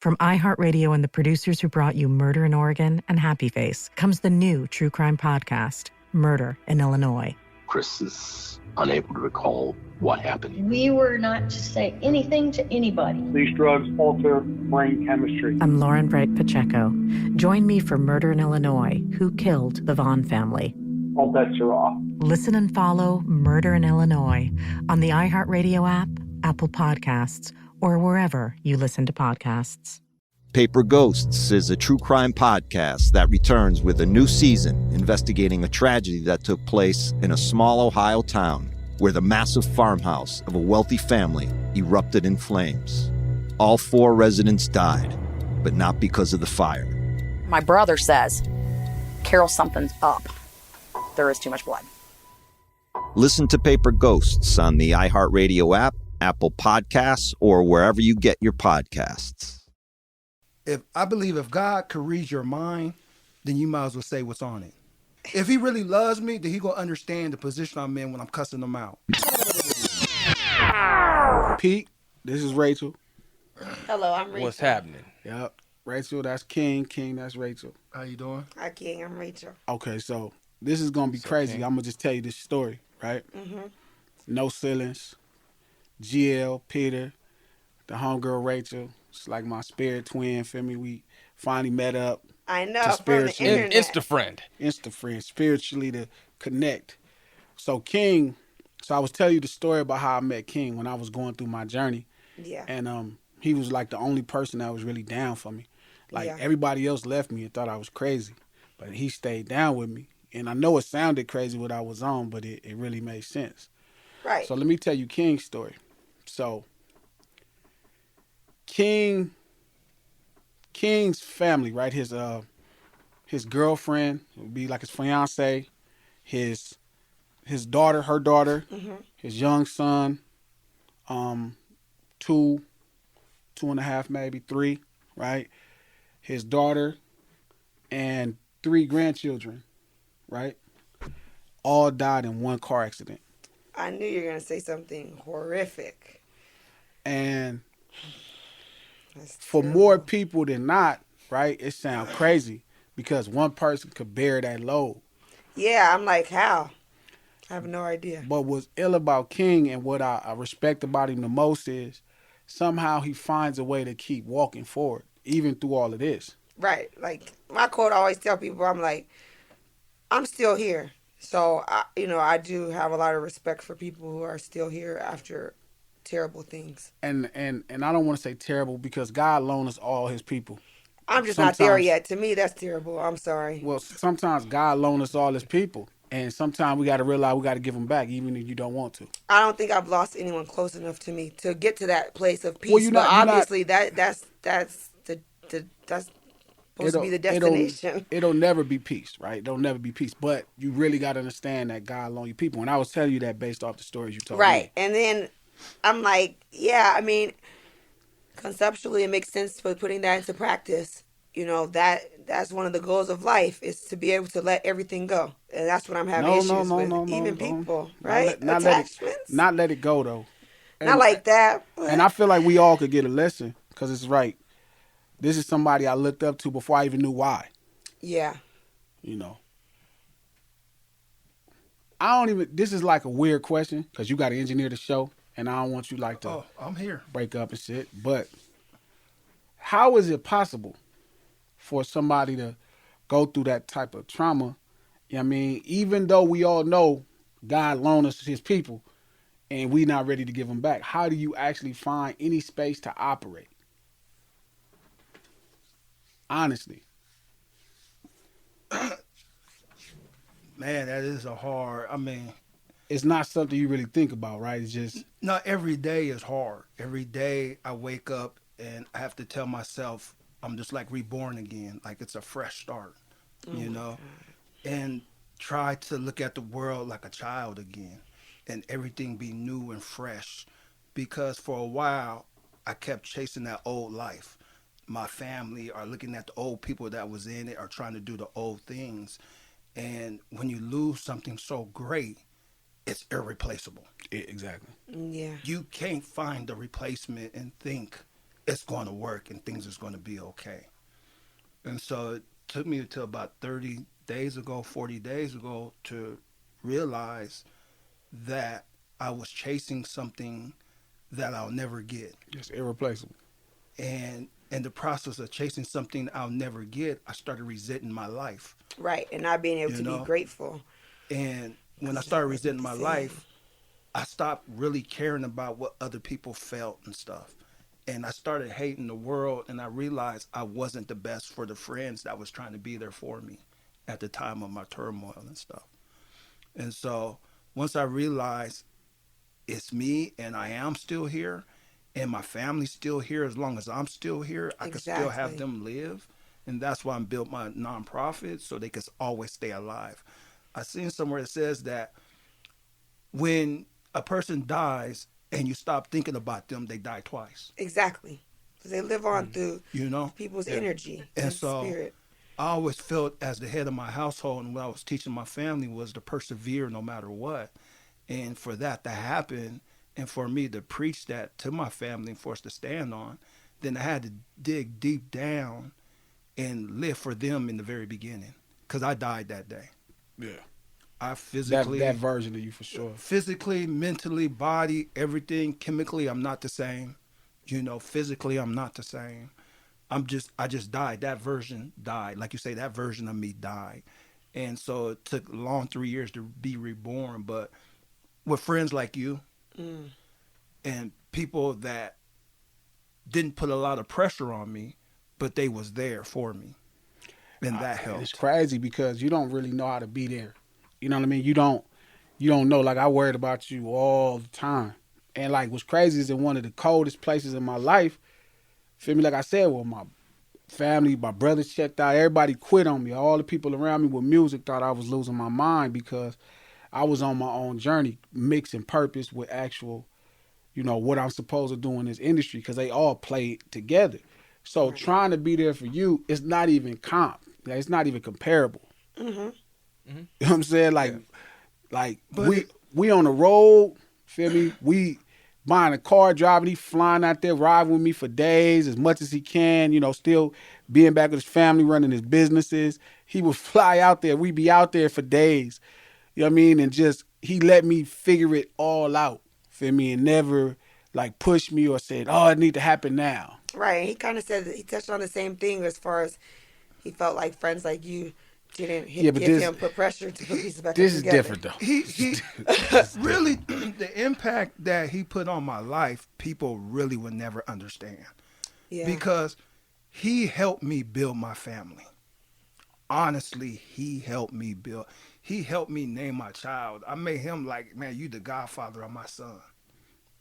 From iHeartRadio and the producers who brought you Murder in Oregon and Happy Face comes the new true crime podcast, Murder in Illinois. Chris is unable to recall what happened. We were not to say anything to anybody. These drugs alter brain chemistry. I'm Lauren Bright Pacheco. Join me for Murder in Illinois, Who Killed the Vaughn Family. All bets are off. Listen and follow Murder in Illinois on the iHeartRadio app, Apple Podcasts, or wherever you listen to podcasts. Paper Ghosts is a true crime podcast that returns with a new season investigating a tragedy that took place in a small Ohio town where the massive farmhouse of a wealthy family erupted in flames. All 4 residents died, but not because of the fire. My brother says, Carol, something's up. There is too much blood. Listen to Paper Ghosts on the iHeartRadio app, Apple Podcasts, or wherever you get your podcasts. I believe if God could read your mind, then you might as well say what's on it. If he really loves me, then he gonna understand the position I'm in when I'm cussing him out. Pete, this is Rachel. Hello, I'm Rachel. What's happening? Yep. Rachel, that's King. King, that's Rachel. How you doing? Hi, King. I'm Rachel. Okay, so this is gonna be crazy. I'm gonna just tell you this story, right? Mm-hmm. No ceilings. GL, Peter, the homegirl Rachel. It's like my spirit twin, feel me? We finally met up. I know, from the internet. Insta friend. Spiritually to connect. So King, I was telling you the story about how I met King when I was going through my journey. Yeah. And he was like the only person that was really down for me. Like everybody else left me and thought I was crazy, but he stayed down with me. And I know it sounded crazy what I was on, but it really made sense. Right. So let me tell you King's story. So King's family, right? His girlfriend would be like his fiance, his daughter, her daughter, mm-hmm. his young son, 2.5, maybe 3, right? His daughter and 3 grandchildren, right? All died in one car accident. I knew you were going to say something horrific. And for more people than not, right, it sounds crazy because one person could bear that load. Yeah, I'm like, how? I have no idea. But what's ill about King and what I respect about him the most is somehow he finds a way to keep walking forward, even through all of this. Right. Like, my quote I always tell people, I'm like, I'm still here. So, I do have a lot of respect for people who are still here after terrible things. And I don't want to say terrible because God loaned us all his people. I'm just not there yet. To me, that's terrible. I'm sorry. Well, sometimes God loaned us all his people. And sometimes we got to realize we got to give them back, even if you don't want to. I don't think I've lost anyone close enough to me to get to that place of peace. Well, obviously, that's supposed to be the destination. It'll never be peace, right? It'll never be peace. But you really got to understand that God loaned you people. And I was telling you that based off the stories you told me. Right. And then I'm like, yeah, I mean, conceptually it makes sense for putting that into practice. That's one of the goals of life is to be able to let everything go. And that's what I'm having issues with. Even people, right? Attachments. Not let it go, though. Not like that. And I feel like we all could get a lesson because it's right. This is somebody I looked up to before I even knew why. Yeah. This is like a weird question because you got to engineer the show and I don't want you I'm here. Break up and shit. But how is it possible for somebody to go through that type of trauma? You know what I mean? Even though we all know God loaned us his people and we not ready to give them back, how do you actually find any space to operate? Honestly. Man, that is it's not something you really think about, right? It's just... No, every day is hard. Every day I wake up and I have to tell myself I'm just like reborn again, like it's a fresh start, and try to look at the world like a child again and everything be new and fresh. Because for a while, I kept chasing that old life. My family are looking at the old people that was in it, are trying to do the old things. And when you lose something so great, it's irreplaceable. Exactly. Yeah. You can't find the replacement and think it's going to work and things is going to be okay. And so it took me until about 30 days ago, 40 days ago to realize that I was chasing something that I'll never get. It's irreplaceable. And in the process of chasing something I'll never get, I started resenting my life. Right, and not being able to be grateful. And when I started resenting my life, I stopped really caring about what other people felt and stuff. And I started hating the world, and I realized I wasn't the best for the friends that was trying to be there for me at the time of my turmoil and stuff. And so once I realized it's me and I am still here and my family's still here, as long as I'm still here, I can still have them live. And that's why I built my nonprofit, so they can always stay alive. I seen somewhere that says that when a person dies and you stop thinking about them, they die twice. Exactly. Because they live on through people's energy and spirit. I always felt as the head of my household, and what I was teaching my family was to persevere no matter what. And for that to happen, and for me to preach that to my family and for us to stand on, then I had to dig deep down and live for them in the very beginning. Because I died that day. Yeah. I physically... That version of you for sure. Physically, mentally, body, everything. Chemically, I'm not the same. Physically, I'm not the same. I just died. That version died. Like you say, that version of me died. And so it took a long 3 years to be reborn. But with friends like you and people that didn't put a lot of pressure on me, but they was there for me. And that helped. It's crazy because you don't really know how to be there. You know what I mean? You don't know. Like, I worried about you all the time. And like, what's crazy is in one of the coldest places in my life, feel me? Like I said, well, my family, my brothers checked out. Everybody quit on me. All the people around me with music thought I was losing my mind because I was on my own journey, mixing purpose with actual, what I'm supposed to do in this industry, because they all play together. So trying to be there for you, it's not even it's not even comparable. Mm-hmm. Mm-hmm. You know what I'm saying? Like we on the road, feel me? We buying a car, driving, he flying out there, riding with me for days as much as he can, still being back with his family, running his businesses. He would fly out there. We'd be out there for days. You know what I mean? And just, he let me figure it all out, feel me? And never like push me or said, oh, it need to happen now. Right. He kind of said, he touched on the same thing as far as he felt like friends like you didn't give him put pressure to put pieces back together. This is different though. He really, the impact that he put on my life, people really would never understand. Yeah. Because he helped me build my family. Honestly, he helped me build. He helped me name my child. I made him like, man, you the godfather of my son.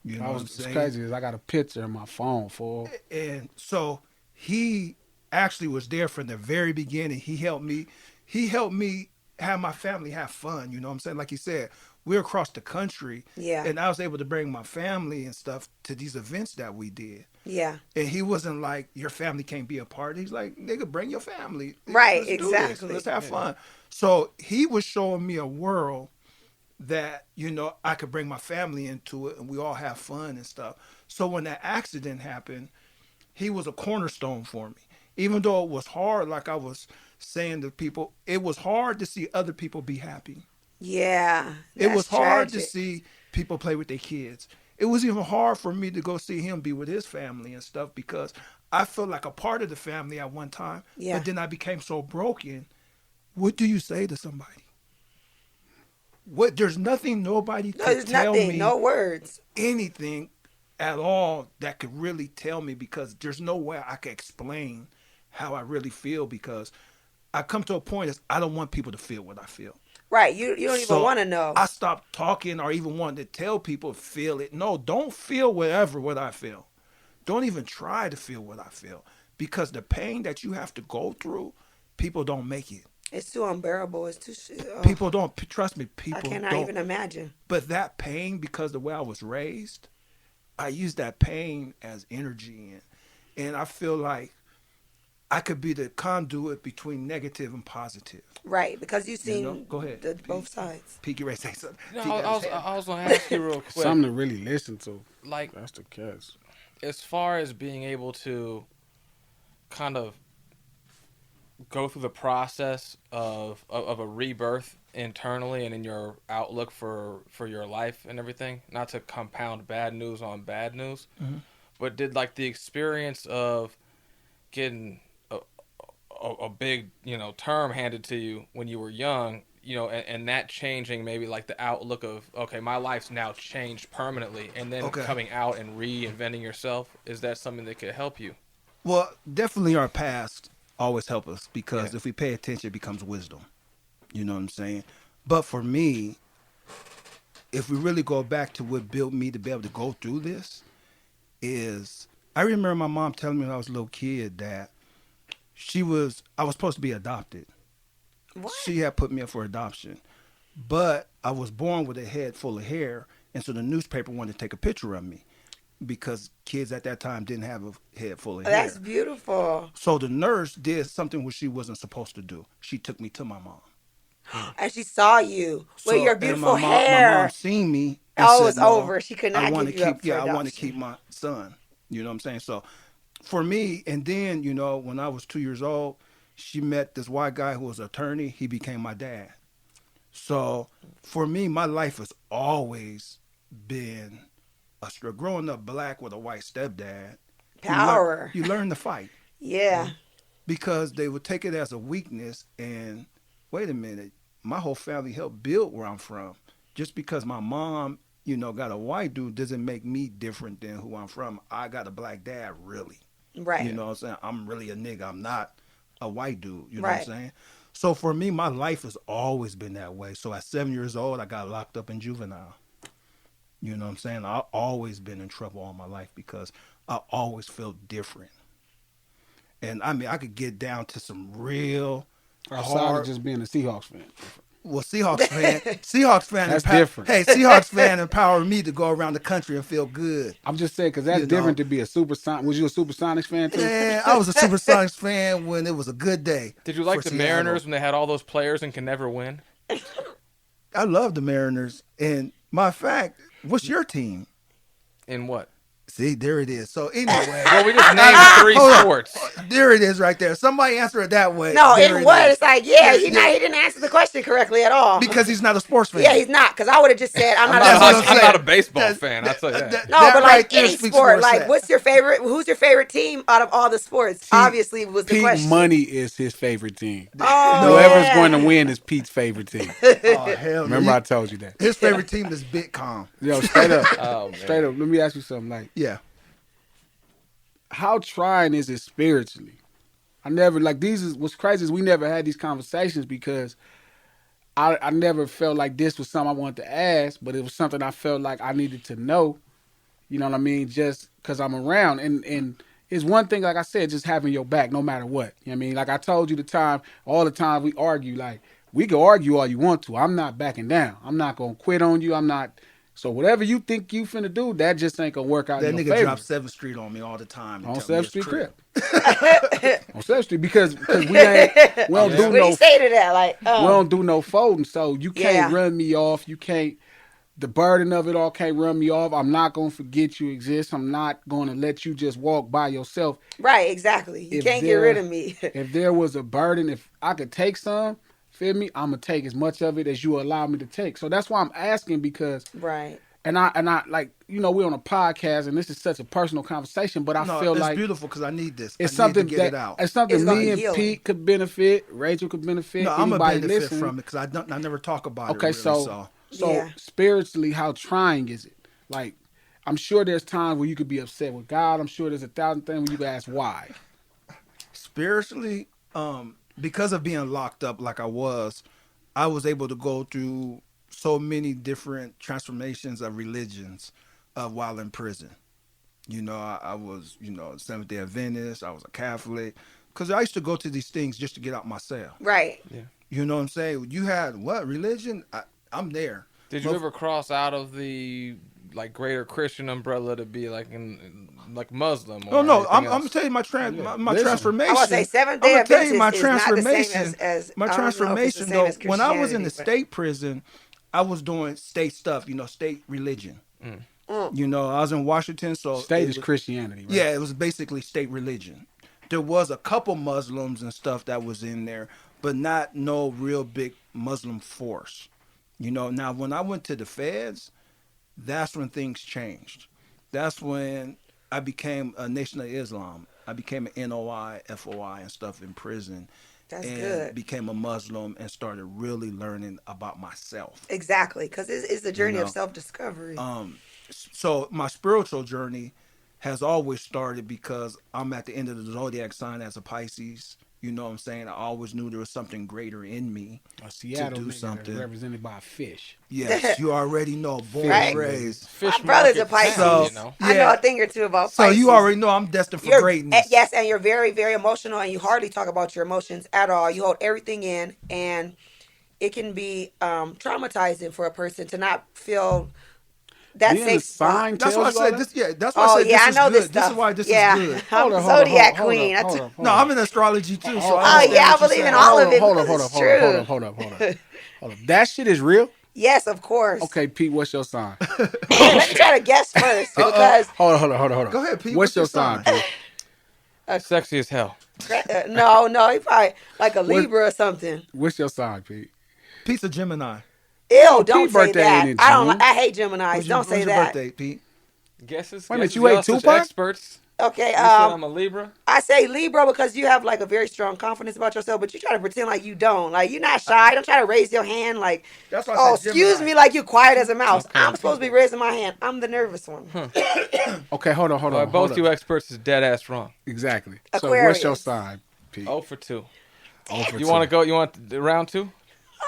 You know what I'm saying? What's crazy is I got a picture in my phone for. And so he actually was there from the very beginning. He helped me have my family have fun. You know what I'm saying? Like you said, we're across the country. Yeah. And I was able to bring my family and stuff to these events that we did. Yeah. And he wasn't like, your family can't be a part. He's like, nigga, bring your family. Right, let's exactly. Do this and let's have fun. So he was showing me a world that, I could bring my family into it and we all have fun and stuff. So when that accident happened, he was a cornerstone for me. Even though it was hard, like I was saying to people, it was hard to see other people be happy. Yeah. It was hard to see people play with their kids. It was even hard for me to go see him be with his family and stuff because I felt like a part of the family at one time. Yeah. But then I became so broken. What do you say to somebody? There's nothing nobody could tell me. No words. Anything at all that could really tell me, because there's no way I could explain how I really feel, because I come to a point is I don't want people to feel what I feel. Right. You don't even want to know. I stopped talking or even wanting to tell people feel it. No, don't feel what I feel. Don't even try to feel what I feel, because the pain that you have to go through, people don't make it. It's too unbearable. It's too... People don't, trust me, people don't. I cannot even imagine. But that pain, because the way I was raised, I use that pain as energy. And I feel like I could be the conduit between negative and positive. Right, because you've seen Go ahead. Both sides. Pete, ready to say something? No, I was going to ask you real quick. Something to really listen to. Like, that's the catch. as far as being able to kind of go through the process of a rebirth internally and in your outlook for your life and everything, not to compound bad news on bad news, but did like the experience of getting a big, term handed to you when you were young, and that changing maybe like the outlook of, okay, my life's now changed permanently, and then coming out and reinventing yourself, is that something that could help you? Well, definitely our past always help us, because if we pay attention, it becomes wisdom. You know what I'm saying? But for me, if we really go back to what built me to be able to go through this, is I remember my mom telling me when I was a little kid that I was supposed to be adopted. What? She had put me up for adoption. But I was born with a head full of hair, and so the newspaper wanted to take a picture of me because kids at that time didn't have a head full of hair. That's beautiful. So the nurse did something which she wasn't supposed to do. She took me to my mom. And she saw you with your beautiful hair. My mom seen me. Oh, it's over. She could not give you up for I want to adoption. keep my son. You know what I'm saying? So for me, and then, when I was 2 years old, she met this white guy who was an attorney. He became my dad. So for me, my life has always been a struggle. Growing up black with a white stepdad. Power. You learn to fight. Yeah. Because they would take it as a weakness, and wait a minute, my whole family helped build where I'm from. Just because my mom, got a white dude doesn't make me different than who I'm from. I got a black dad, really. Right. You know what I'm saying? I'm really a nigga. I'm not a white dude. You know Right. what I'm saying? So for me, my life has always been that way. So at 7 years old, I got locked up in juvenile. You know what I'm saying? I've always been in trouble all my life because I always felt different. And I mean, I could get down to some real outside of just being a Seahawks fan. Well, Seahawks fan. That's different. Hey, Seahawks fan empowered me to go around the country and feel good. I'm just saying, because that's different to be a Supersonics. Was you a Supersonics fan too? Yeah, I was a Supersonics fan when it was a good day. Did you like the Seattle. Mariners when they had all those players and can never win? I love the Mariners. And my fact, what's your team? In what? See, there it is. So anyway. Well, we just named 3 sports. There it is right there. Somebody answer it that way. No, there in what? Is. It's like, he didn't answer the question correctly at all. Because he's not a sports fan. Yeah, he's not. Because I would have just said, I'm not a baseball fan. I'll tell you that. No, but like any sport, like what's your favorite? Who's your favorite team out of all the sports? Obviously, was the question. Pete Money is his favorite team. Oh, whoever's going to win is Pete's favorite team. Oh hell! Remember I told you that. His favorite team is Bitcom. Yo, straight up, straight up. Let me ask you something. Like, how trying is it spiritually? I never what's crazy is we never had these conversations because I never felt like this was something I wanted to ask, but it was something I felt like I needed to know. You know what I mean? Just because I'm around. And it's one thing, like I said, just having your back no matter what. You know what I mean? Like I told you all the time we argue, like we can argue all you want to. I'm not backing down. I'm not going to quit on you. I'm not. So whatever you think you finna do, that just ain't gonna work out in your favor. That nigga drops 7th Street on me all the time. On 7th Street crib. On 7th Street because we don't do no. What say to that? Like, we don't do no folding, so you can't run me off. You can't. The burden of it all can't run me off. I'm not gonna forget you exist. I'm not gonna let you just walk by yourself. Right, exactly. You can't get rid of me. If there was a burden, if I could take some. Feel me? I'm gonna take as much of it as you allow me to take. So that's why I'm asking because And I like, we're on a podcast and this is such a personal conversation, but I feel like it's beautiful because I need this. It's something to get it out. It's something me and Pete could benefit. Rachel could benefit. No, I'm gonna benefit listening. from it because I never talk about it. Okay, really, so spiritually, how trying is it? Like, I'm sure there's times where you could be upset with God. I'm sure there's 1,000 things where you could ask why. Spiritually, because of being locked up like I was able to go through so many different transformations of religions while in prison. I was, Seventh-day Adventist. I was a Catholic. Because I used to go to these things just to get out my cell. Right. Yeah. You know what I'm saying? You had what? Religion? I'm there. Did you ever cross out of the greater Christian umbrella to be like Muslim? Or No. I'm gonna tell you my transformation. I would say Seventh-day Adventist my is transformation. Not the same as my transformation though. When I was in the state prison, I was doing state stuff. State religion. You know, I was in Washington, so State is Christianity, right? Yeah, it was basically state religion. There was a couple Muslims and stuff that was in there, but not no real big Muslim force. You know, now when I went to the feds, that's when things changed. That's when I became a Nation of Islam. I became an NOI, FOI and stuff in prison. That's and good. Became a Muslim and started really learning about myself. Exactly, because it's the journey of self-discovery. So my spiritual journey has always started because I'm at the end of the zodiac sign as a Pisces. You know what I'm saying? I always knew there was something greater in me Seattle to do something. Represented by a fish. Yes, you already know. Born Right? and raised. Fish My brother's a market Pisces. town, you know? I know a thing or two about So Pisces. you already know I'm destined for greatness. Yes, and you're very, very emotional, and you hardly talk about your emotions at all. You hold everything in, and it can be traumatizing for a person to not feel that Being safe a sign That's why I tells you all said that? this. Yeah, that's why I said yeah, this I is know good. this stuff. This is why this yeah. is good. I'm Hold a on, zodiac hold on, queen. hold on. No, I'm in astrology too. So Oh, yeah, I believe in all of it. Hold because on. it's true. Hold up. That shit is real? Yes, of course. Okay, Pete, what's your sign? Wait, let me try to guess first because Hold on. Go ahead, Pete. What's your sign, Pete? Sexy as hell. no, he probably like a Libra or something. What's your sign, Pete? Pete's a Gemini. Ew, don't Pete's say birthday that. ain't in I don't. June. I hate Geminis. Don't say When's your that. birthday, Pete? Guesses? Wait a minute, guesses, you ain't y'all such Tupac? experts. Okay, You said I'm a Libra? I say Libra because you have like a very strong confidence about yourself, but you try to pretend like you don't. Like you're not shy. Don't try to raise your hand like, That's why I oh, said excuse Gemini. me, like you're quiet as a mouse. Okay. I'm supposed to be raising my hand. I'm the nervous one. Okay, hold on. Both you experts is dead ass wrong. Exactly. Aquarius. So what's your sign, Pete? 0 for 2. 0 for You 2. want to go? You want round 2?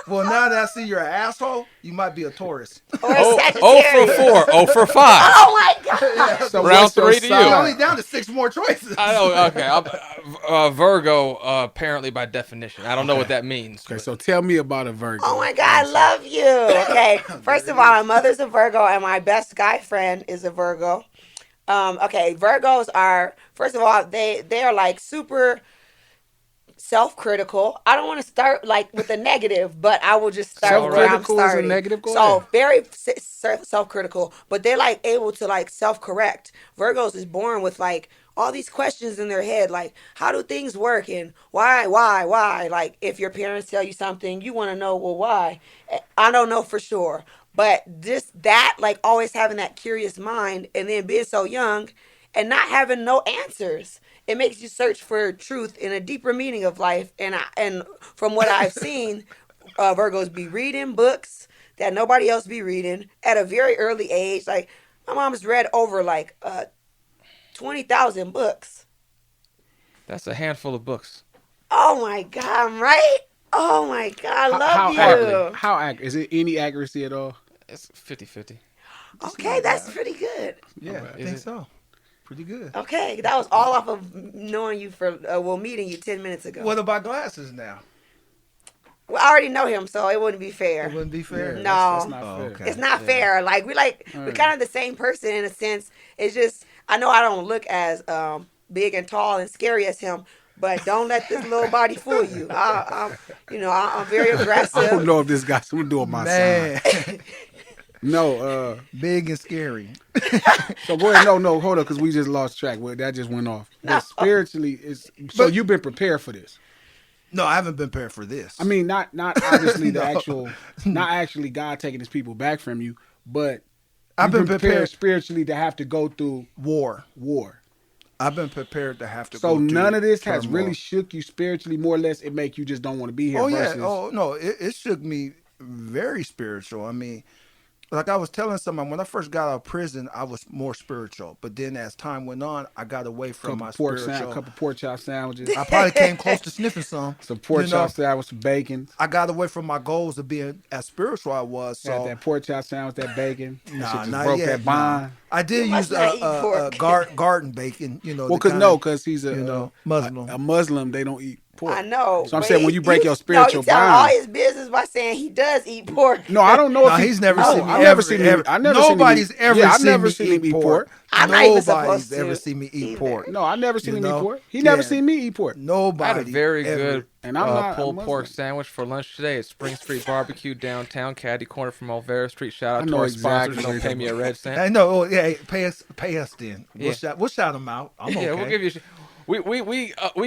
Well, now that I see you're an asshole, you might be a Taurus. Or a 0 Sagittarius. for 4. 0 for 5. Oh my god. So Round what's your 3 to you. sign? You're only down to 6 more choices. I know. Okay. Virgo, apparently by definition. I don't know what that means. Okay, but- so tell me about a Virgo. Oh my god, I love you. Okay, first of all, my mother's a Virgo and my best guy friend is a Virgo. Okay, Virgos are, first of all, they are like super self-critical. I don't want to start like with the negative, but I will just start where I'm Self-critical is a starting. negative? Go So ahead. very self-critical, but they're like able to like self-correct. Virgos is born with like all these questions in their head, like how do things work and why? Like if your parents tell you something, you want to know, well, why? I don't know for sure, but that like always having that curious mind and then being so young and not having no answers. It makes you search for truth and a deeper meaning of life. And from what I've seen, Virgos be reading books that nobody else be reading at a very early age. Like my mom's read over like 20,000 books. That's a handful of books. Oh my God, right? Oh my God, I love how you. accurate? How accurate? Is it any accuracy at all? It's 50-50. Okay, that's pretty good. Yeah, I think so. Pretty good. Okay, that was all off of knowing you meeting you 10 minutes ago. What about glasses now? Well, I already know him, so it wouldn't be fair. It wouldn't be fair. No. That's not fair. Okay. It's not fair. Like we're kind of the same person in a sense. It's just I know I don't look as big and tall and scary as him, but don't let this little body fool you. I'm very aggressive. I don't know if this got something to do with my Man. sign. No, Big and scary. so go ahead. No, hold up, because we just lost track. Well, that just went off. But spiritually, so you've been prepared for this. No, I haven't been prepared for this. I mean, not obviously the No. actual, not actually God taking his people back from you, but I've you've been prepared spiritually to have to go through war. I've been prepared to have to So go through none of this has turmoil. really shook you spiritually, more or less. It make you just don't want to be here. Oh, yeah. versus, Oh, no. It shook me very spiritual. I mean, like I was telling someone, when I first got out of prison, I was more spiritual. But then as time went on, I got away from my spiritual. couple pork chop sandwiches, I probably came close to sniffing some. some pork you chop know. sandwich, some bacon. I got away from my goals of being as spiritual I was. So Had that pork chop sandwich, that bacon. That shit Nah, just not broke yet. that bond. Nah. I did You use must not eat pork. garden bacon. You know, Well, the kind because he's a Muslim. A Muslim, they don't eat pork. I know. So I'm saying when you break your spiritual he's telling bond. all his business by saying he does eat pork. No, I don't know if he's never seen me. I've never seen him. Nobody's ever seen him eat pork. I'm not even Nobody's supposed to ever seen me eat either. pork. No, I never seen him eat pork. He never seen me eat pork. Nobody. I had a very ever. good And I'm not pulled a pork Muslim. sandwich for lunch today at Spring Street Barbecue downtown, Caddy Corner from Olvera Street. Shout I out to know our exactly sponsors. what Don't pay me a red cent. I know. Oh, yeah, hey, pay us then. Yeah. We'll shout them out. I'm okay. Yeah, we'll give you. We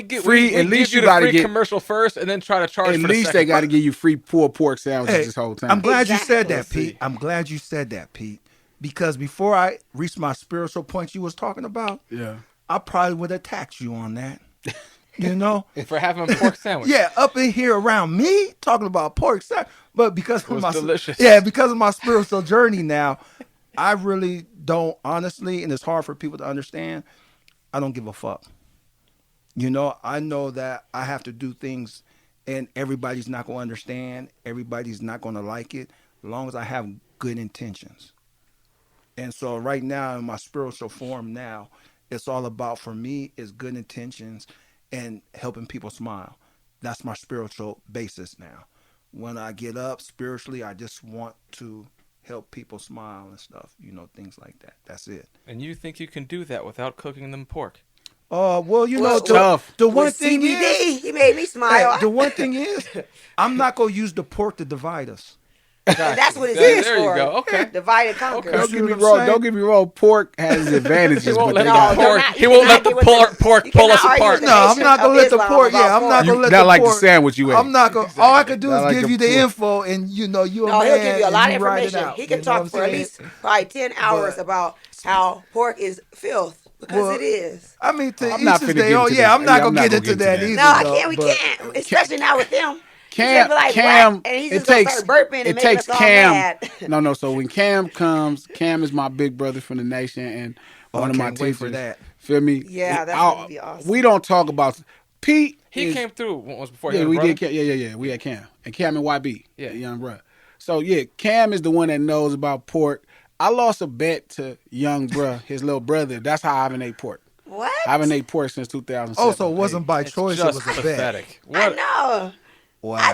give Free. we At give least you you the gotta free get. commercial first, and then try to charge. At for least the they second. got to give you free pulled pork sandwiches Hey, this whole time. I'm glad you said that, Let's Pete. see. I'm glad you said that, Pete. Because before I reached my spiritual point you was talking about, I probably would have attacked you on that. You know? For having a pork sandwich. Yeah, up in here around me talking about pork sandwich. But because It was delicious. because of my spiritual journey now, I really don't honestly, and it's hard for people to understand, I don't give a fuck. You know, I know that I have to do things and everybody's not going to understand. Everybody's not going to like it as long as I have good intentions. And so right now in my spiritual form now, it's all about, for me, is good intentions and helping people smile. That's my spiritual basis now. When I get up spiritually, I just want to help people smile and stuff, you know, things like that. That's it. And you think you can do that without cooking them pork? Well, you know, tough. The one With thing CBD, is, he made me smile. hey, the one thing is, I'm not going to use the pork to divide us. And that's what it's There used you for. go. Okay. Divide and conquer. Okay. Don't get me what I'm wrong. saying? Don't get me wrong. Pork has its advantages, He won't but let they the got. pork. not- He you won't cannot let the get with pork you pull us cannot argue apart. with No, I'm not gonna let the Islam pork. about Yeah, I'm not pork. gonna let Not the like pork. the sandwich you ate. I'm not gonna. All I can do Not is like give the you the pork. info, and you know you a No, man. he'll give you a lot of and you write it information. out, He can you know what talk I'm for at saying? least probably 10 hours But- about how pork is filth, because it is. I mean, to I'm each not his finna day. get Oh into yeah, this. I'm not Yeah, gonna I'm not get gonna into get that into either. No, I though, can't. We but- can't. Especially not with them. Cam, Be like, Cam, what? And he's it just gonna takes start burping and it making takes us all Cam. mad. No. So when Cam comes, Cam is my big brother from the nation and one of my can't wait teachers. for that. Feel me? Yeah, that's I'll- gonna be awesome. We don't talk about Pete. He is- came through once before. Yeah, He had a we brother? did. Yeah. We had Cam and Cam and YB. Yeah. The young bruh. So yeah, Cam is the one that knows about pork. I lost a bet to young bruh, his little brother. That's how I haven't ate pork. What? I haven't ate pork since 2007. Oh, so it wasn't by It's choice. It just was a bet. pathetic. I What? know. Wow. I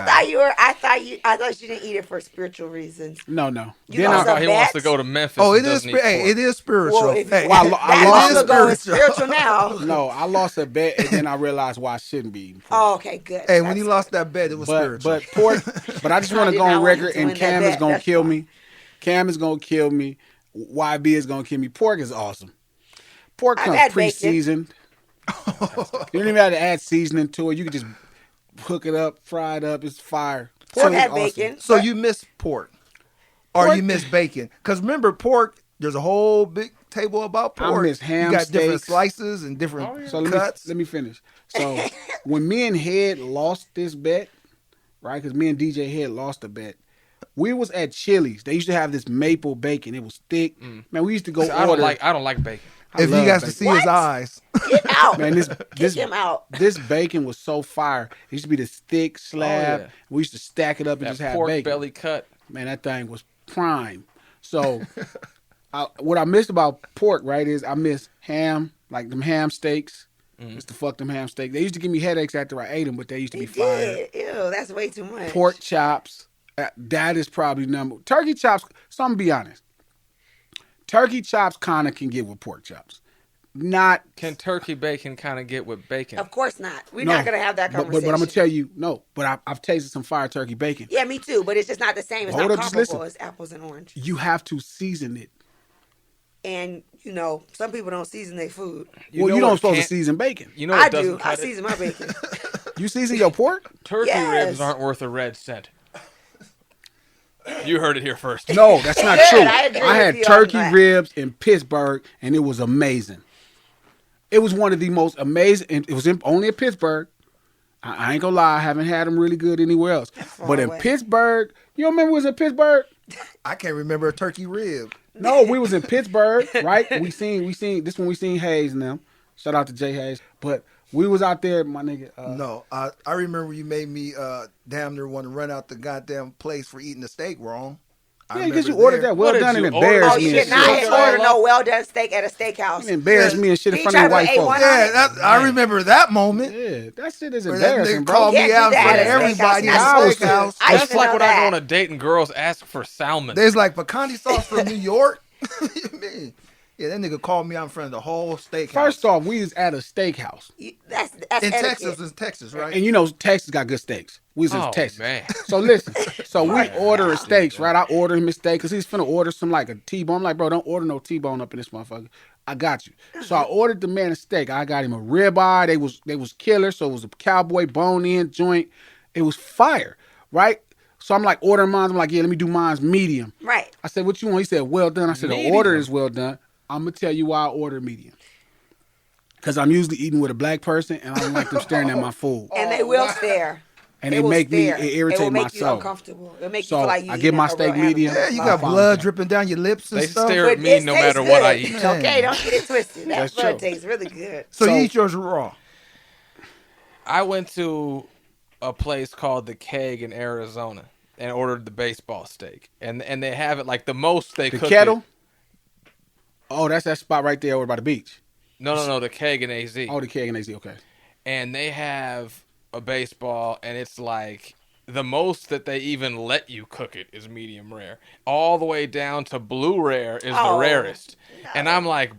thought you didn't eat it for spiritual reasons. No. You Then lost I, a He wants to bet? go to Memphis. Oh, and it is. doesn't eat Hey, pork. it is spiritual. Well, if Hey, Well, that I long lost ago is spiritual. spiritual now. no, I lost a bet and then I realized why I shouldn't be eating pork. Oh, okay, good. Hey, when he That's- lost that bet, it was spiritual. But pork. But I just want to did go not on want you record, to and win that Cam is bet. gonna That's kill fine. me. Cam is gonna kill me. YB is gonna kill me. Pork is awesome. Pork I've comes had bacon. pre-seasoned. You don't even have to add seasoning to it. You can just hook it up, fry it up. It's fire. Pork is had awesome. bacon. So you miss pork, or Pork- you miss bacon? Because remember, pork. There's a whole big table about I pork. miss ham You got different steaks. slices and different So cuts. let me finish. So when me and Head lost this bet, right? Because me and DJ Head lost a bet. We was at Chili's. They used to have this maple bacon. It was thick. Man, we used to go I order. don't like bacon. I If you love guys to bacon. see his What? eyes, Get out. Man, this Kick him out. This bacon was so fire. It used to be this thick slab. yeah. We used to stack it up and That just have pork bacon. belly cut. Man, that thing was prime. So, what I missed about pork, right, is I miss ham, like them ham steaks. Used to fuck them ham steaks. They used to give me headaches after I ate them, but they used to be He fire. did. Ew, that's way too much. Pork chops. That is probably number. Turkey chops. So I'm gonna be honest. Turkey chops kind of can get with pork chops. Not. Can turkey bacon kind of get with bacon? Of course not. We're No, not gonna have that but conversation. I'm gonna tell you no. But I've tasted some fire turkey bacon. Yeah, me too. But it's just not the same. It's Hold not up, just comparable listen. as apples and orange. You have to season it. And some people don't season their food. You know don't what supposed to can't- season bacon. You know I what do. doesn't I cut it? season my bacon. You season your pork? Turkey Yes. ribs aren't worth a red cent. You heard it here first. No, that's not Good, true. I agree with had you on turkey that. ribs in Pittsburgh, and it was amazing. It was one of the most amazing. And it was only in Pittsburgh. I ain't gonna lie, I haven't had them really good anywhere else. But in away. Pittsburgh, you remember we was in Pittsburgh? I can't remember a turkey rib. No, we was in Pittsburgh, right? We seen this when we seen Hayes and them. Shout out to Jay Hayes. But we was out there, my nigga. No, I remember you made me damn near want to run out the goddamn place for eating the steak wrong. Yeah, because you ordered that well done and embarrassed Oh, me. you did not order no well done steak at a steakhouse. You embarrassed me and shit in front of white folks. Yeah, I remember that moment. Yeah, that shit is Where embarrassing, that bro. called me out in front of everybody at the steakhouse. That's like when I go on a date and girls ask for salmon. There's like pecani sauce from New York. You mean? Yeah, that nigga called me out in front of the whole steakhouse. First off, we was at a steakhouse. That's in Texas, right? And you know, Texas got good steaks. We was in Texas. Man. So listen, we ordering steaks, right? I ordered him a steak because he's finna order some like a T-bone. I'm like, bro, don't order no T-bone up in this motherfucker. I got you. So I ordered the man a steak. I got him a ribeye. They was killer. So it was a cowboy bone-in joint. It was fire, right? So I'm like ordering mine. I'm like, yeah, let me do mine's medium. Right. I said, what you want? He said, well done. I said, the order is well done. I'm going to tell you why I order medium. Because I'm usually eating with a black person, and I don't like them staring at my food. And they will stare. And it irritate my soul. It will make you uncomfortable. It'll make you feel like you I get my steak medium. Yeah, you got blood dripping down your lips and stuff. They stare at me no matter what I eat. Okay, don't get it twisted. That That's blood true. tastes really good. So you eat yours raw? I went to a place called The Keg in Arizona and ordered the baseball steak. And they have it like the most they cook The Kettle? Oh, that's that spot right there over by the beach. No, the Keg in AZ. Oh, the Keg in AZ, okay. And they have a baseball, and it's like the most that they even let you cook it is medium rare. All the way down to blue rare is the rarest. No. And I'm like,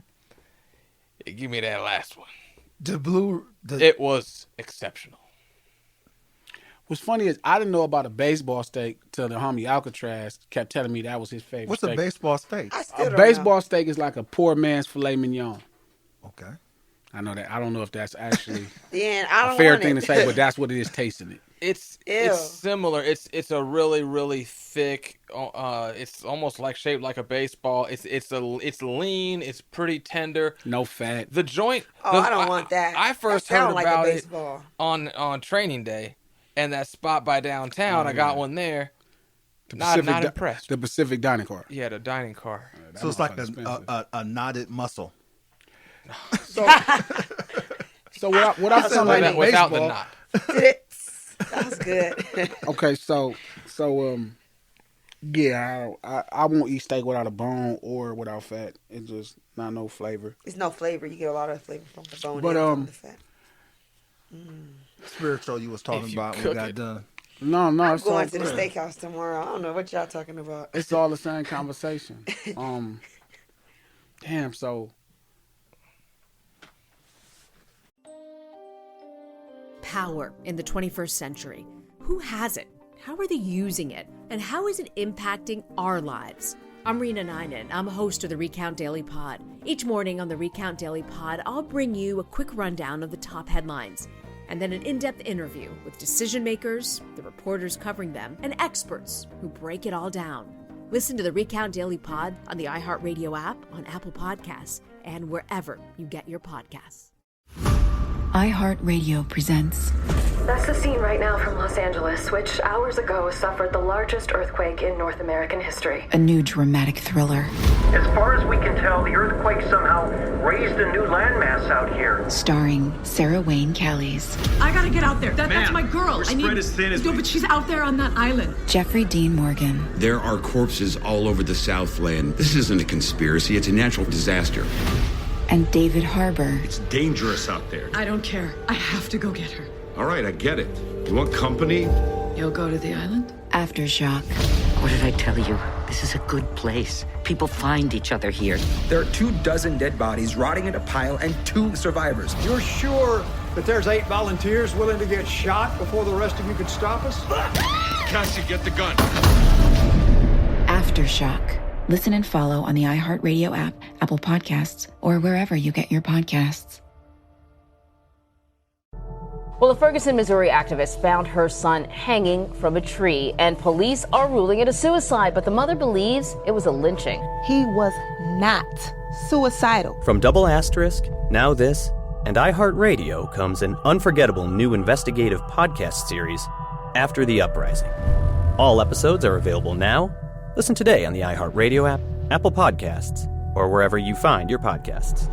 give me that last one. It was exceptional. What's funny is I didn't know about a baseball steak till the homie Alcatraz kept telling me that was his favorite What's steak. a baseball steak? A baseball steak is like a poor man's filet mignon. Okay. I know that. I don't know if that's actually a fair thing to say, but that's what it is tasting it. It's similar. It's a really, really thick. It's almost like shaped like a baseball. It's lean. It's pretty tender. No fat. The joint. I don't want that. I first that heard like about it baseball. on training day, and that spot by downtown. I got one there. Not impressed. The Pacific dining car. Yeah, the dining car. So it's like a knotted muscle. So what I feel like without the knot. That was good. Okay, so yeah, I won't eat steak without a bone or without fat. It's just not no flavor. It's no flavor. You get a lot of flavor from the bone but and from the fat. Spiritual you was talking about when we got done. No, I'm it's going to all the good. steakhouse tomorrow. I don't know what y'all talking about. It's all the same conversation. Damn, so power in the 21st century. Who has it? How are they using it? And how is it impacting our lives? I'm Rena Ninen. I'm host of the Recount Daily Pod. Each morning on the Recount Daily Pod, I'll bring you a quick rundown of the top headlines, and then an in-depth interview with decision makers, the reporters covering them, and experts who break it all down. Listen to the Recount Daily Pod on the iHeartRadio app, on Apple Podcasts, and wherever you get your podcasts. iHeartRadio presents. That's the scene right now from Los Angeles, which hours ago suffered the largest earthquake in North American history. A new dramatic thriller. As far as we can tell, the earthquake somehow raised a new landmass out here. Starring Sarah Wayne Callies. I gotta get out there. That's my girl. We're spread as thin as No, but she's out there on that island. Jeffrey Dean Morgan. There are corpses all over the Southland. This isn't a conspiracy, it's a natural disaster. And David Harbour. It's dangerous out there. I don't care. I have to go get her. All right, I get it. You want company? You'll go to the island? Aftershock. What did I tell you? This is a good place. People find each other here. There are 24 dead bodies rotting in a pile and 2 survivors. You're sure that there's 8 volunteers willing to get shot before the rest of you could stop us? Cassie, get the gun. Aftershock. Listen and follow on the iHeartRadio app, Apple Podcasts, or wherever you get your podcasts. Well, a Ferguson, Missouri activist found her son hanging from a tree, and police are ruling it a suicide, but the mother believes it was a lynching. He was not suicidal. From Double Asterisk, Now This, and iHeartRadio comes an unforgettable new investigative podcast series, After the Uprising. All episodes are available now. Listen today on the iHeartRadio app, Apple Podcasts, or wherever you find your podcasts.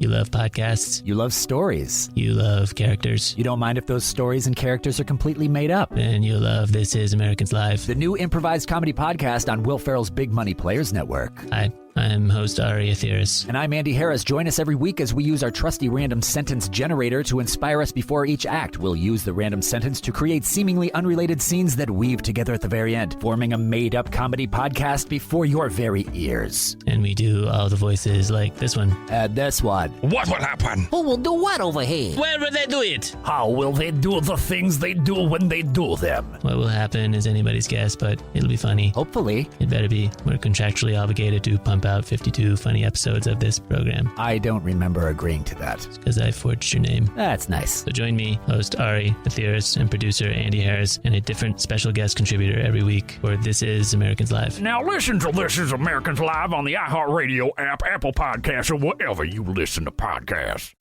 You love podcasts. You love stories. You love characters. You don't mind if those stories and characters are completely made up. And you love This Is American's Life, the new improvised comedy podcast on Will Ferrell's Big Money Players Network. Hi, I'm host Ari Atheris. And I'm Andy Harris. Join us every week as we use our trusty random sentence generator to inspire us before each act. We'll use the random sentence to create seemingly unrelated scenes that weave together at the very end, forming a made-up comedy podcast before your very ears. And we do all the voices like this one. And this one. What will happen? Who will do what over here? Where will they do it? How will they do the things they do when they do them? What will happen is anybody's guess, but it'll be funny. Hopefully. It better be. We're contractually obligated to pump out 52 funny episodes of this program. I don't remember agreeing to that. Because I forged your name. That's nice. So join me, host Ari Atheris, and producer Andy Harris, and a different special guest contributor every week for This Is American's Live. Now listen to This Is American's Live on the iHeartRadio app, Apple Podcasts, or wherever you listen to podcasts.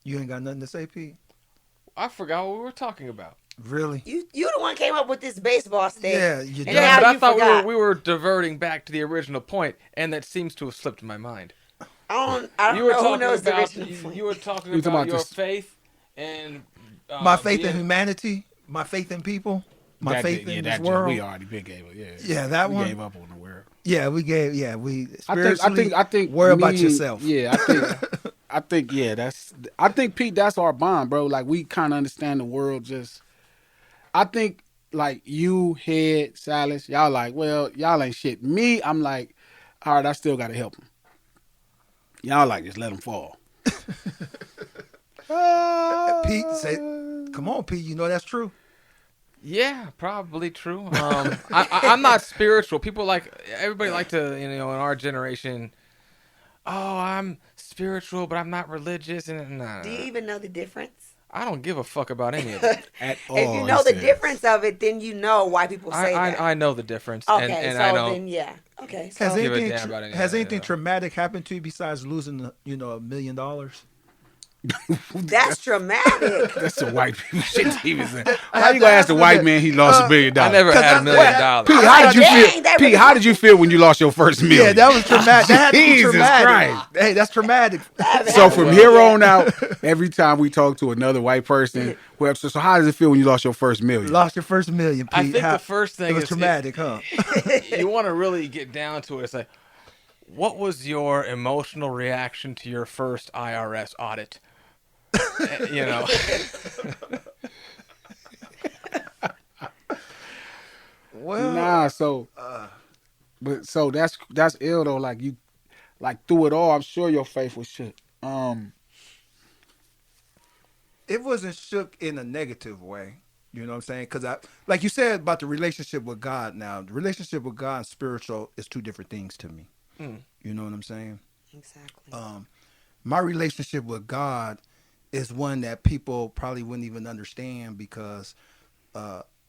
You ain't got nothing to say, Pete? I forgot what we were talking about. Really? You the one came up with this baseball thing. Yeah, you did. Yeah, but I thought we were diverting back to the original point, and that seems to have slipped my mind. I don't know who knows the original point. You were talking about your faith and... my faith in humanity, my faith in people, my faith in this world. We already been gave up, Yeah, that one. We gave up on the world. Yeah, we spiritually I think worry about yourself. Yeah, I think Pete, that's our bond, bro. Like we kind of understand the world just... I think, like, you, Head, Silas, y'all like, well, y'all ain't shit. Me, I'm like, all right, I still got to help him. Y'all like, just let him fall. Pete, come on, Pete, you know that's true. Yeah, probably true. I'm not spiritual. Everybody like to, in our generation, I'm spiritual, but I'm not religious. And Do you even know the difference? I don't give a fuck about any of it at all. If you know the difference of it, then you know why people say that. I know the difference. Okay, and so I don't then yeah. Okay. So. Has anything that. traumatic happened to you besides losing, $1 million? That's traumatic. That's the white people shit he was saying. How you gonna ask the white man he lost $1 million? I never had $1 million. Pete, how did you feel? Pete, how did you feel when you loast your first $1 million? Yeah, that was traumatic. That had to be Jesus traumatic. Christ. Hey, that's traumatic. So from here on out, every time we talk to another white person, so how does it feel when you lost your first $1 million? Lost your first $1 million, Pete. I think the first thing was traumatic, huh? You want to really get down to it. It's like, what was your emotional reaction to your first IRS audit? Well, nah. So that's ill though. Like you, like through it all, I'm sure your faith was shook. It wasn't shook in a negative way. You know what I'm saying? Because like you said about the relationship with God. Now, the relationship with God and spiritual is two different things to me. You know what I'm saying? Exactly. My relationship with God is one that people probably wouldn't even understand because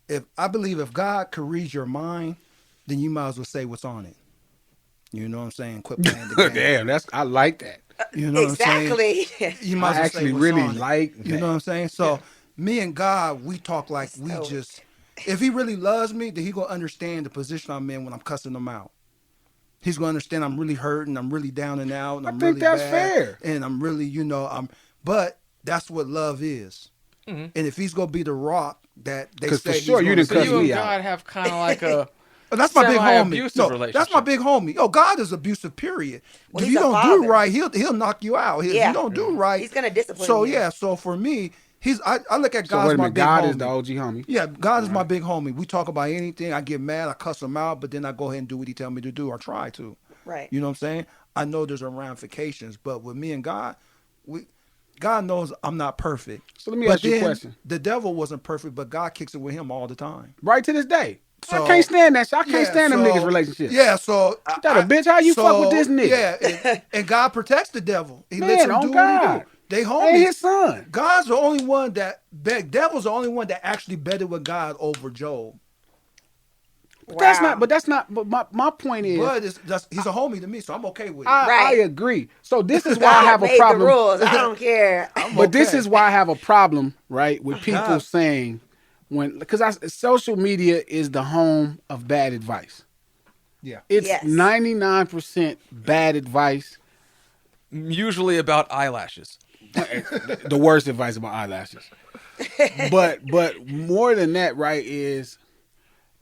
if God could read your mind, then you might as well say what's on it. You know what I'm saying? Quit playing the game. Damn, I like that. You know exactly. what I'm saying? You might as well actually say what's really on like it. You know what I'm saying? So me and God, we talk like we just. If He really loves me, then He gonna understand the position I'm in when I'm cussing Him out. He's gonna understand I'm really hurting, I'm really down and out, and I'm really bad, fair. And I'm really, but that's what love is. Mm-hmm. And if He's gonna be the rock that they say, for sure you didn't cuss me out. You and God have kind of like a that's my big homie. No, that's my big homie. Oh, God is abusive. Period. Well, if you don't do right, he'll knock you out. If you don't do right, He's gonna discipline you. So for me, I look at God as my big God homie. is the OG homie. Yeah, God is my big homie. We talk about anything. I get mad, I cuss him out, but then I go ahead and do what he tell me to do or try to. Right. You know what I'm saying? I know there's ramifications, but with me and God, God knows I'm not perfect. So let me ask you a question. The devil wasn't perfect, but God kicks it with him all the time. Right to this day. So, I can't stand that shit. I can't stand them niggas' relationships. Yeah, so that a bitch. How you fuck with this nigga? Yeah, and God protects the devil. He Man, lets him do what he do. They homies. Ain't his son. God's the only one that devil's the only one that actually betted with God over Job. But that's not. But my point is, he's a homie to me, so I'm okay with it. I agree. So this is why I have a problem. The rules. I don't care. This is why I have a problem, right, with people saying because social media is the home of bad advice. Yeah, it's 99% bad advice, usually about eyelashes. The worst advice about eyelashes. But more than that, right, is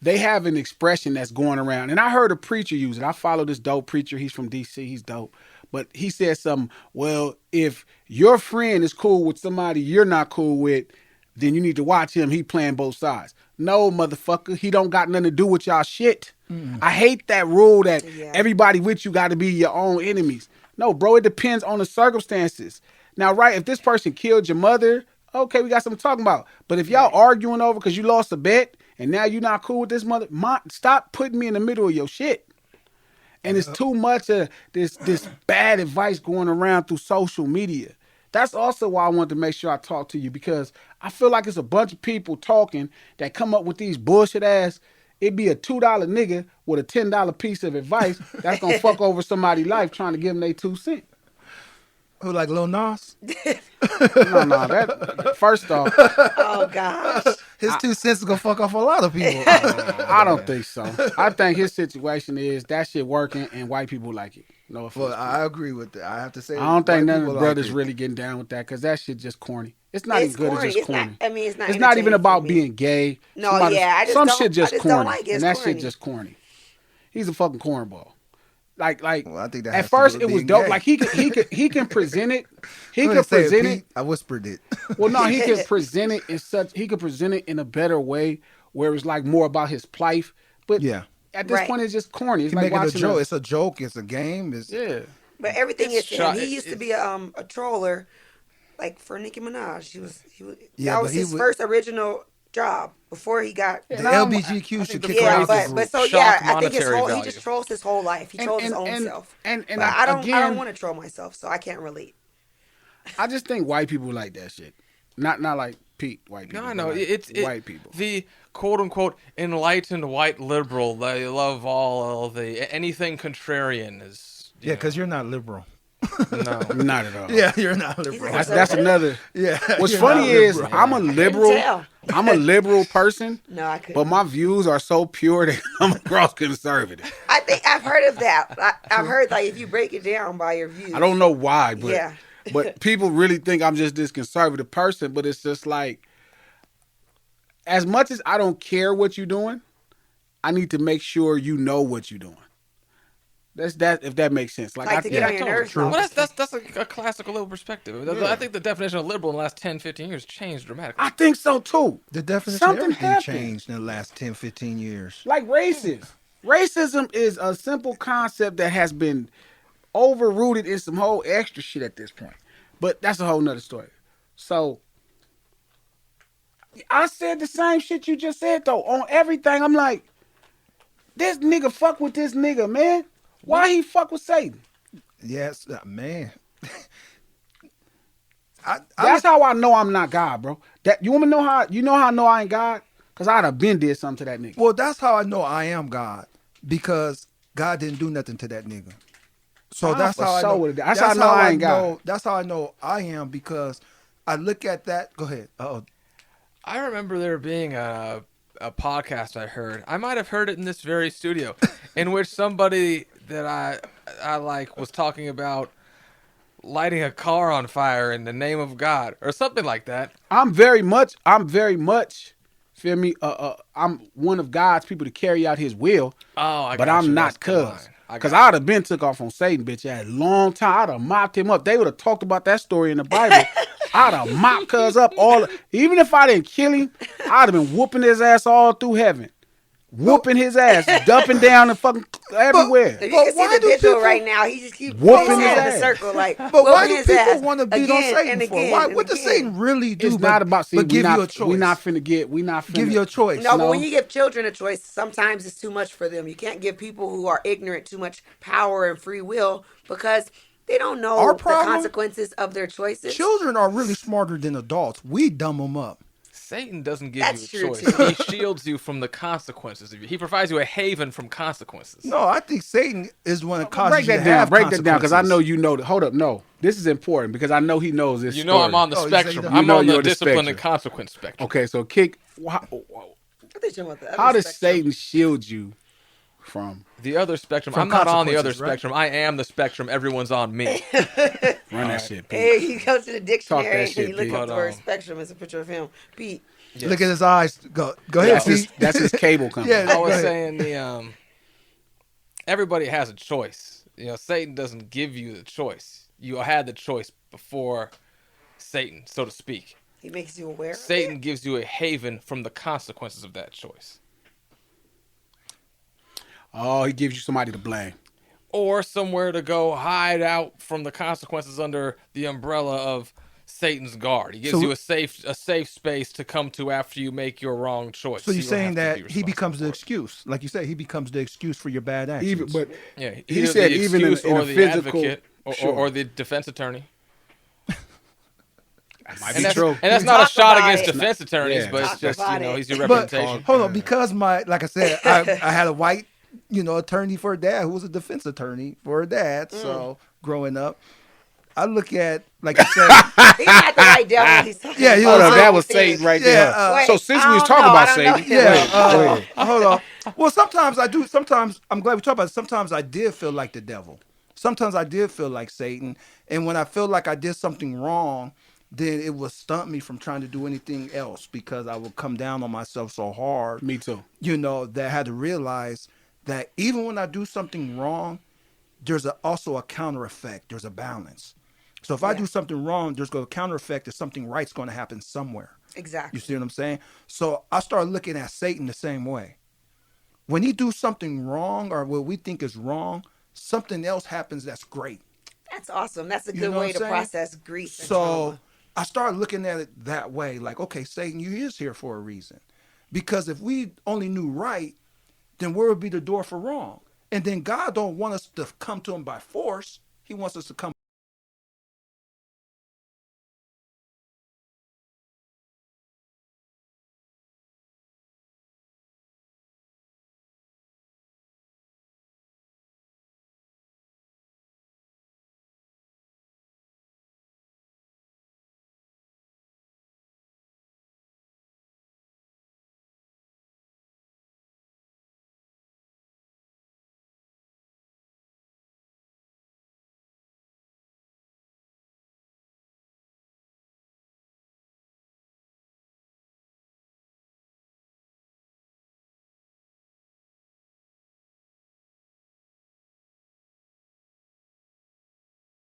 they have an expression that's going around. And I heard a preacher use it. I follow this dope preacher. He's from D.C. He's dope. But he said something, well, if your friend is cool with somebody you're not cool with, then you need to watch him. He playing both sides. No, motherfucker. He don't got nothing to do with y'all shit. I hate that rule that everybody with you got to be your own enemies. No, bro, it depends on the circumstances. Now, right, if this person killed your mother, okay, we got something to talk about. But if y'all arguing over because you lost a bet and now you're not cool with this mother, stop putting me in the middle of your shit. And it's too much of this bad advice going around through social media. That's also why I wanted to make sure I talk to you, because I feel like it's a bunch of people talking that come up with these bullshit ass, it'd be a $2 nigga with a $10 piece of advice that's going to fuck over somebody's life trying to give them their 2 cents. Who, like Lil Nas? No, that first off. Oh gosh. His 2 cents is gonna fuck off a lot of people. I don't think so. I think his situation is that shit working and white people like it. No offense. Well, I agree with that. I have to say, I don't think none of the like brothers it. really getting down with that, because that shit just corny. It's not even good. Corny. It's just corny. It's not even about being gay. No, I just some don't, shit just I just corny, don't like it. and that corny. shit just corny. He's a fucking cornball. Like well, I think that at has to do first with it was being dope. gay. Like he can present it. He Go can ahead, say present Pete. it. I whispered it. Well, no, he can present it in such. He can present it in a better way, where it's like more about his plight. But at this point, it's just corny. It's He like making a watching joke. It's a joke. It's a game. It's But everything is him. He shot- used to be a troller, like for Nicki Minaj. Yeah, that but was he his would- first original job before he got The LBGQ should kick him yeah, out the but so group. yeah, Shock I think his monetary whole he value. just trolls his whole life. He trolls his own self. And But I don't again, want to troll myself, so I can't relate. I just think white people like that shit. Not like Pete white people. No, I know. but like It's white people. The quote unquote enlightened white liberal. They love all the anything contrarian is. Yeah, because you're not liberal. No, not at all. Yeah, you're not liberal. That's another. Yeah. What's you're funny not is liberal. I'm a liberal. I'm a liberal person. No, I couldn't. But my views are so pure that I'm a cross conservative. I think I've heard of that. I've heard like if you break it down by your views. I don't know why, but Yeah. but people really think I'm just this conservative person. But it's just like, as much as I don't care what you're doing, I need to make sure you know what you're doing. That's that. If that makes sense. Like to get on your nerves. Well, that's a classical liberal perspective. Yeah. I think the definition of liberal in the last 10, 15 years changed dramatically. I think so too. The definition Something of everything happened. changed in the last 10, 15 years. Like racism. Racism is a simple concept that has been overrooted in some whole extra shit at this point. But that's a whole nother story. So I said the same shit you just said though. On everything, I'm like, this nigga fuck with this nigga, man. Why he fuck with Satan? Yes, man. That's how I know I'm not God, bro. That you want me to know how I know I ain't God? Cause I'd have been did something to that nigga. Well, that's how I know I am God, because God didn't do nothing to that nigga. So that's how I know. That's how I know I ain't God. That's how I know I am, because I look at that. Go ahead. I remember there being a podcast I heard. I might have heard it in this very studio, in which somebody that I like was talking about lighting a car on fire in the name of God or something like that. I'm very much, feel me? I'm one of God's people to carry out his will. But I'm not cuz. Because I'd have been took off on Satan, bitch, at a long time. I'd have mopped him up. They would have talked about that story in the Bible. I'd have mopped cuz up even if I didn't kill him, I'd have been whooping his ass all through heaven. Whooping his ass, dumping down and fucking everywhere. If you can see the visual right now, he just keeps Whooping his his head in a ass. circle, like. But why do whooping his people ass want to beat on again Satan and for? again Why? and What does again? Satan really do? It's not about but give you a choice. We're not finna give you a choice. No, but when you give children a choice, sometimes it's too much for them. You can't give people who are ignorant too much power and free will, because they don't know Our the problem? consequences of their choices. Children are really smarter than adults. We dumb them up. Satan doesn't give That's you a true, choice. He shields you from the consequences. He provides you a haven from consequences. No, I think Satan is one that causes break you that to down. have Break that down, because I know consequences. you know. Hold up, no. This is important because I know he knows this. You know I'm on the spectrum. I'm on the discipline and consequence spectrum. Okay, so kick. I think you're about the other How does spectrum. Satan shield you from the other spectrum. From I'm not on the other consequences, right? spectrum. I am the spectrum. Everyone's on me. Run that shit, Pete. Hey, you go to the dictionary that shit, and you look Pete. up the word spectrum. It's a picture of him. Pete. Yes. Look at his eyes. Go ahead, Pete. That's his cable company. Yeah, I was go ahead. saying everybody has a choice. Satan doesn't give you the choice. You had the choice before Satan, so to speak. He makes you aware. Satan gives you a haven from the consequences of that choice. Oh, he gives you somebody to blame. Or somewhere to go hide out from the consequences under the umbrella of Satan's guard. He gives you a safe space to come to after you make your wrong choice. So you're saying that he becomes the excuse, like you said, he becomes the excuse for your bad actions. He said even in or a the physical, advocate or the defense attorney. That might be true. And that's not a shot against defense attorneys, but it's just he's your representation. But hold on, because like I said, I had a white attorney for a dad who was a defense attorney for a dad. So growing up, I look at, like you said, He's not the white devil. He's talking yeah, about that was Satan right there. So since we was talking about Satan, hold on. Well, sometimes I do. Sometimes I'm glad we talked about it. Sometimes I did feel like the devil. Sometimes I did feel like Satan. And when I feel like I did something wrong, then it would stunt me from trying to do anything else because I would come down on myself so hard. Me too. That I had to realize that even when I do something wrong, there's also a counter effect. There's a balance. So if I do something wrong, there's going to counter effect that something right's going to happen somewhere. Exactly. You see what I'm saying? So I started looking at Satan the same way. When he do something wrong or what we think is wrong, something else happens that's great. That's awesome. That's a good way to process grief and so trauma. I started looking at it that way, like, okay, Satan, you is here for a reason. Because if we only knew right, then where would be the door for wrong? And then God don't want us to come to him by force. He wants us to come